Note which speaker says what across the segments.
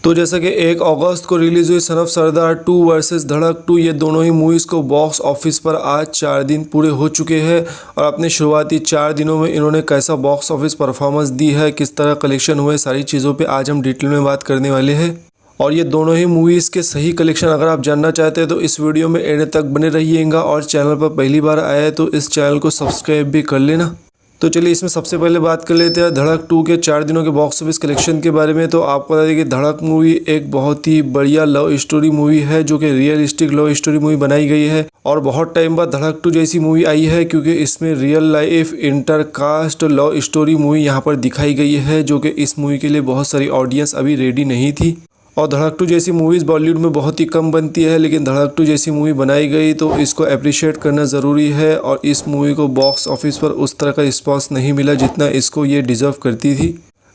Speaker 1: तो जैसा कि 1 अगस्त को रिलीज़ हुई सन ऑफ सरदार 2 वर्सेस धड़क 2, ये दोनों ही मूवीज़ को बॉक्स ऑफिस पर आज 4 दिन पूरे हो चुके हैं और अपने शुरुआती 4 दिनों में इन्होंने कैसा बॉक्स ऑफिस परफॉर्मेंस दी है, किस तरह कलेक्शन हुए, सारी चीज़ों पे आज हम डिटेल में बात करने वाले हैं। और ये दोनों ही मूवीज़ के सही कलेक्शन अगर आप जानना चाहते हैं तो इस वीडियो में एंड तक बने रहिएगा और चैनल पर पहली बार आया है तो इस चैनल को सब्सक्राइब भी कर लेना। तो चलिए इसमें सबसे पहले बात कर लेते हैं धड़क 2 के 4 दिनों के बॉक्स ऑफिस कलेक्शन के बारे में। तो आपको बता दें कि धड़क मूवी एक बहुत ही बढ़िया लव स्टोरी मूवी है जो कि रियलिस्टिक लव स्टोरी मूवी बनाई गई है और बहुत टाइम बाद धड़क 2 जैसी मूवी आई है क्योंकि इसमें real life intercaste love story movie यहाँ पर दिखाई गई है जो कि इस मूवी के लिए बहुत सारी ऑडियंस अभी रेडी नहीं थी। और धड़क 2 जैसी मूवीज़ बॉलीवुड में बहुत ही कम बनती है, लेकिन धड़क 2 जैसी मूवी बनाई गई तो इसको अप्रिशिएट करना ज़रूरी है। और इस मूवी को बॉक्स ऑफिस पर उस तरह का रिस्पांस नहीं मिला जितना इसको ये डिज़र्व करती थी।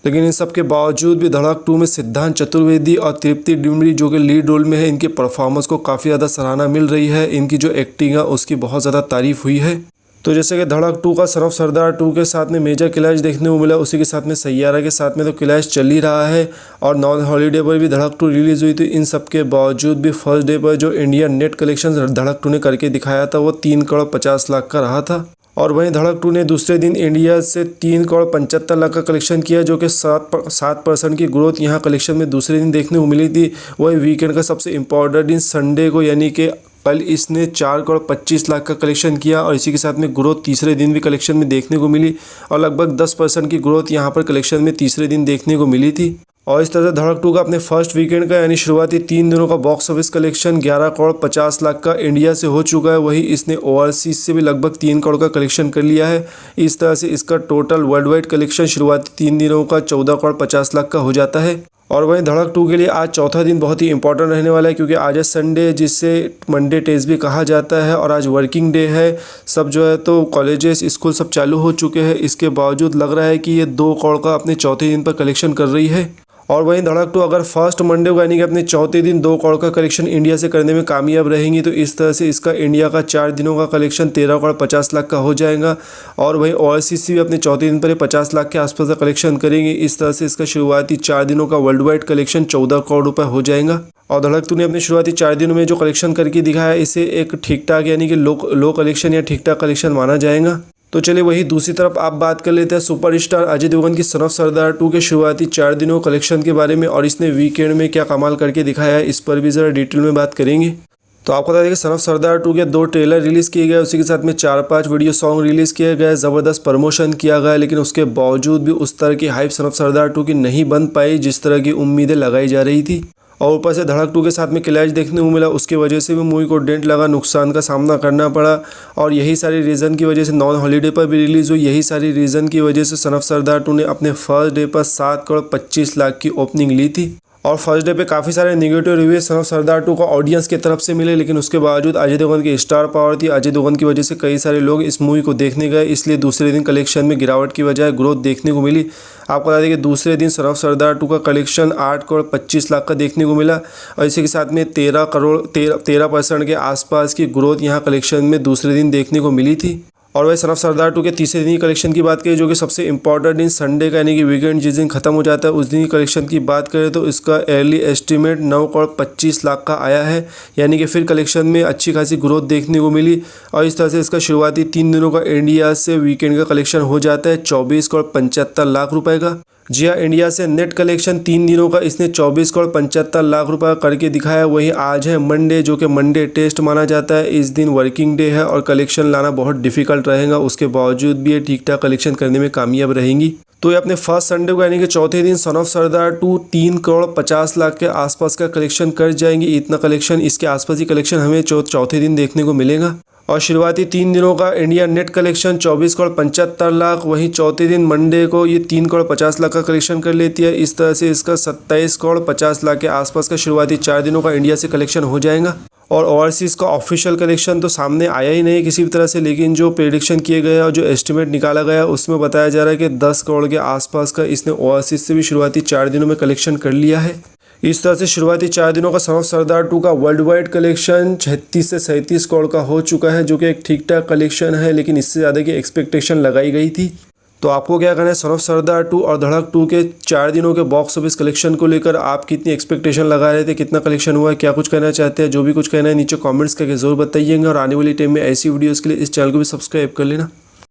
Speaker 1: लेकिन इन सब के बावजूद भी धड़क 2 में सिद्धांत चतुर्वेदी और तृप्ति डिमरी जो कि लीड रोल में है, इनके परफॉर्मेंस को काफ़ी ज़्यादा सराहना मिल रही है। इनकी जो एक्टिंग है उसकी बहुत ज़्यादा तारीफ हुई है। तो जैसे कि धड़क 2 का सन ऑफ सरदार 2 के साथ में मेजर क्लैश देखने को मिला, उसी के साथ में सैयारा के साथ में तो क्लैश चल ही रहा है और नॉन हॉलीडे पर भी धड़क 2 रिलीज़ हुई थी। इन सब के बावजूद भी फर्स्ट डे पर जो इंडिया नेट कलेक्शन धड़क 2 ने करके दिखाया था वो 3 करोड़ 50 लाख का रहा था। और वहीं धड़क 2 ने दूसरे दिन इंडिया से 3 करोड़ 75 लाख का कलेक्शन किया जो कि 7% की ग्रोथ यहाँ कलेक्शन में दूसरे दिन देखने को मिली थी। वही वीकेंड का सबसे इम्पोर्टेंट दिन संडे को यानी कि कल इसने 4 करोड़ 25 लाख का कलेक्शन किया और इसी के साथ में ग्रोथ तीसरे दिन भी कलेक्शन में देखने को मिली और लगभग 10% की ग्रोथ यहाँ पर कलेक्शन में तीसरे दिन देखने को मिली थी। और इस तरह से धड़क 2 का अपने फर्स्ट वीकेंड का यानी शुरुआती 3 दिनों का box office collection 11 crore 50 lakh का इंडिया से हो चुका है। वही इसने ओवरसीज से भी लगभग 3 करोड़ का कलेक्शन कर लिया है। इस तरह से इसका टोटल वर्ल्ड वाइड कलेक्शन शुरुआती 3 दिनों का 14 करोड़ 50 लाख का हो जाता है। और वहीं धड़क 2 के लिए आज चौथा दिन बहुत ही इंपॉर्टेंट रहने वाला है क्योंकि आज है संडे जिसे मंडे टेस्ट भी कहा जाता है और आज वर्किंग डे है। सब जो है तो कॉलेजेस स्कूल सब चालू हो चुके हैं। इसके बावजूद लग रहा है कि ये 2 करोड़ का अपने चौथे दिन पर कलेक्शन कर रही है। और वहीं धड़क 2 अगर फर्स्ट मंडे को यानी कि अपने चौथे दिन 2 करोड़ का कलेक्शन इंडिया से करने में कामयाब रहेंगी तो इस तरह से इसका इंडिया का 4 दिनों का कलेक्शन 13 करोड़ 50 लाख का हो जाएगा। और वहीं ओवरसीज से भी अपने चौथे दिन पर 50 लाख के आसपास का कलेक्शन करेंगे। इस तरह से इसका शुरुआती 4 दिनों का वर्ल्ड वाइड कलेक्शन 14 करोड़ रुपये हो जाएगा। और धड़क 2 ने अपने शुरुआती 4 दिनों में जो कलेक्शन करके दिखाया इसे एक ठीक ठाक यानी कि लो कलेक्शन या ठीक ठाक कलेक्शन माना जाएगा। तो चलिए वही दूसरी तरफ आप बात कर लेते हैं सुपरस्टार अजय देवगन की सन ऑफ सरदार 2 के शुरुआती 4 दिनों कलेक्शन के बारे में और इसने वीकेंड में क्या कमाल करके दिखाया है, इस पर भी ज़रा डिटेल में बात करेंगे। तो आपको बता दें कि सन ऑफ सरदार 2 के 2 ट्रेलर रिलीज़ किए गए, उसी के साथ में 4-5 वीडियो सॉन्ग रिलीज़ किए गए, ज़बरदस्त प्रमोशन किया गया, लेकिन उसके बावजूद भी उस तरह की हाइप सन ऑफ सरदार 2 की नहीं बन पाई जिस तरह की उम्मीदें लगाई जा रही थी। और ऊपर से धड़क 2 के साथ में क्लैश देखने को मिला, उसके वजह से भी मूवी को डेंट लगा, नुकसान का सामना करना पड़ा। और यही सारी रीज़न की वजह से नॉन हॉलीडे पर भी रिलीज़ हुई। यही सारी रीज़न की वजह से सन ऑफ सरदार 2 ने अपने फर्स्ट डे पर 7 करोड़ 25 लाख की ओपनिंग ली थी। और फर्स्ट डे पे काफ़ी सारे नेगेटिव रिव्यूज सन ऑफ सरदार 2 को ऑडियंस की तरफ से मिले, लेकिन उसके बावजूद अजय देवगन की स्टार पावर थी। अजय देवगन की वजह से कई सारे लोग इस मूवी को देखने गए, इसलिए दूसरे दिन कलेक्शन में गिरावट की बजाय ग्रोथ देखने को मिली। आपको बता दें कि दूसरे दिन सन ऑफ सरदार 2 का कलेक्शन 8 करोड़ 25 लाख का देखने को मिला और इसी के साथ में 13% के आसपास की ग्रोथ यहाँ कलेक्शन में दूसरे दिन देखने को मिली थी। और वही सन ऑफ सरदार 2 के तीसरे दिन की कलेक्शन की बात करें जो कि सबसे इंपॉर्टेंट दिन संडे का यानी कि वीकेंड जिस दिन खत्म हो जाता है उस दिन की कलेक्शन की बात करें तो इसका अर्ली एस्टिमेट 9 करोड़ 25 लाख का आया है, यानी कि फिर कलेक्शन में अच्छी खासी ग्रोथ देखने को मिली। और इस तरह से इसका शुरुआती 3 दिनों का इंडिया से वीकेंड का कलेक्शन हो जाता है 24 करोड़ 75 लाख रुपए का। जी हाँ, इंडिया से नेट कलेक्शन 3 दिनों का इसने 24 करोड़ 75 लाख रुपए करके दिखाया। वही आज है मंडे जो कि मंडे टेस्ट माना जाता है, इस दिन वर्किंग डे है और कलेक्शन लाना बहुत डिफिकल्ट रहेगा। उसके बावजूद भी ये ठीक ठाक कलेक्शन करने में कामयाब रहेंगी। तो ये अपने फर्स्ट संडे को यानी कि चौथे दिन सन ऑफ सरदार 2 3 करोड़ 50 लाख के आसपास का कलेक्शन कर जाएंगे। इतना कलेक्शन, इसके आसपास ही कलेक्शन हमें चौथे दिन देखने को मिलेगा। और शुरुआती 3 दिनों का India net collection 24 crore 75 lakh, वहीं चौथे दिन मंडे को ये 3 करोड़ 50 लाख का कलेक्शन कर लेती है। इस तरह से इसका 27 करोड़ 50 लाख के आसपास का शुरुआती 4 दिनों का इंडिया से कलेक्शन हो जाएगा। और ओवरसीज़ का ऑफिशियल कलेक्शन तो सामने आया ही नहीं किसी भी तरह से, लेकिन जो प्रेडिक्शन किए गए और जो एस्टिमेट निकाला गया उसमें बताया जा रहा है कि 10 करोड़ के आसपास का इसने ओवरसीज़ से भी शुरुआती 4 दिनों में कलेक्शन कर लिया है। इस तरह से शुरुआती 4 दिनों का सन ऑफ सरदार 2 का वर्ल्ड वाइड कलेक्शन 36 से 37 करोड़ का हो चुका है जो कि एक ठीक ठाक कलेक्शन है, लेकिन इससे ज़्यादा की एक्सपेक्टेशन लगाई गई थी। तो आपको क्या कहना है सन ऑफ सरदार 2 और धड़क 2 के 4 दिनों के बॉक्स ऑफिस कलेक्शन को लेकर? आप कितनी एक्सपेक्टेशन लगा रहे थे, कितना कलेक्शन हुआ है, क्या कुछ कहना चाहते हैं? जो भी कुछ कहना है नीचे कमेंट्स करके ज़रूर बताइएगा और आने वाली टाइम में ऐसी वीडियोस के लिए इस चैनल को भी सब्सक्राइब कर लेना।